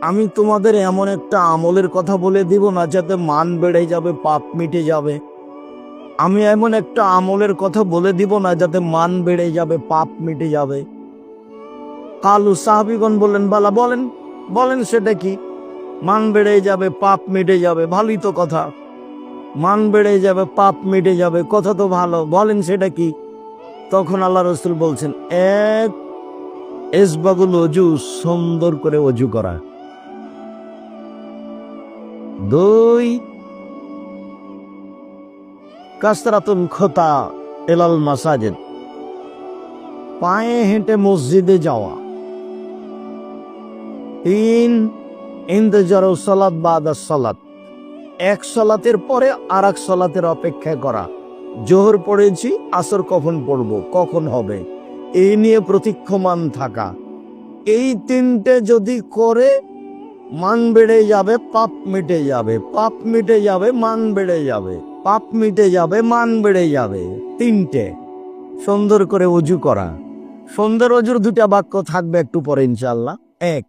আমি তোমাদের এমন একটা আমলের কথা বলে দিব না যাতে মান বেড়ে যাবে, পাপ মিটে যাবে। আমি এমন একটা আমলের কথা বলে দিব না যাতে মান বেড়ে যাবে, পাপ মিটে যাবে। কালু সাহাবীগণ বললেন, বালা বলেন, বলেন সেটা কি? মান বেড়ে যাবে, পাপ মিটে যাবে, ভালোই তো কথা। মান বেড়ে যাবে, পাপ মিটে যাবে, কথা তো ভালো, বলেন সেটা কি? তখন আল্লাহ রাসূল বলছেন, এক, ইসবাগুল ওযু, সুন্দর করে ওযু করা। দুই, কাসরাতুল খুতা ইলাল মাসাজিদ, পায়ে হেঁটে মসজিদে যাওয়া। তিন, ইন্তজারু সালাত বাদা সালাত, এক সালাতের পরে আর এক সালাতের অপেক্ষা করা। জোহর পড়েছি, আসর কখন পড়ব, কখন হবে, এই নিয়ে প্রতীক্ষমান থাকা। এই তিনটে যদি করে, মান বেড়ে যাবে, পাপ মিটে যাবে, পাপ মিটে যাবে, মান বেড়ে যাবে, পাপ মিটে যাবে, মান বেড়ে যাবে। তিনটে। সুন্দর করে ওযু করা। সুন্দর ওযুর দুটা বাক্য থাকবে একটু পরে ইনশাআল্লাহ। এক।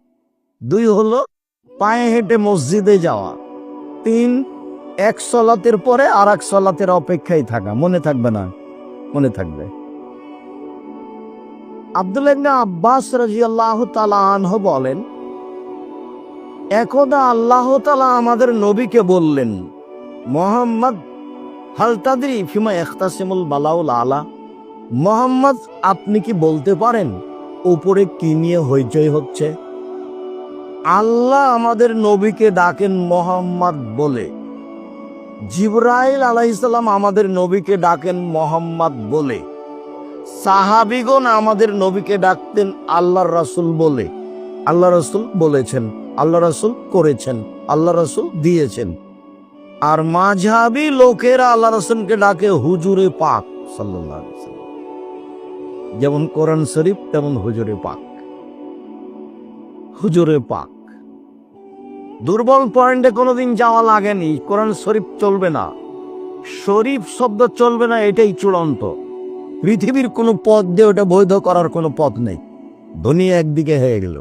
দুই হলো পায়ে হেঁটে মসজিদে যাওয়া। তিন, এক সালাতের পরে আর এক সালাতের অপেক্ষায় থাকা। মনে থাকবে না? মনে থাকবে। আব্দুল্লাহ ইবনে আব্বাস রাদিয়াল্লাহু তাআলা আনহু বলেন, একদা আল্লাহ তাআলা আমাদের নবীকে বললেন, মুহাম্মদ, হাল তাদরি ফিমা ইখতাসিমুল বালাউল আলা, মুহাম্মদ, আপনি কি বলতে পারেন উপরে কি নিয়ে হইচই হচ্ছে? আল্লাহ আমাদের নবীকে ডাকেন মুহাম্মদ বলে, জিবরাইল আলাইহিস সালাম আমাদের নবীকে ডাকেন মুহাম্মদ বলে, সাহাবীগণ আমাদের নবীকে ডাকতেন আল্লাহর রাসূল বলে। আল্লাহ রাসূল বলেছেন, আল্লাহ রাসূল করেছেন, আল্লাহ রাসূল দিয়েছেন। আর মাযহাবী লোকেরা আল্লাহ রাসূলকে ডাকে হুজুরে পাক সাল্লাল্লাহু আলাইহি ওয়াসাল্লাম। যেমন কোরআন শরীফ তেমন হুজুরে পাক। হুজুরে পাক দুর্বল পয়েন্টে কোনোদিন যাওয়া লাগেনি। কোরআন শরীফ চলবে না, শরীফ শব্দ চলবে না, এটাই চূড়ান্ত। পৃথিবীর কোনো পথ দিয়ে ওটা বৈধ করার কোনো পথ নেই। দুনিয়া একদিকে হয়ে গেল।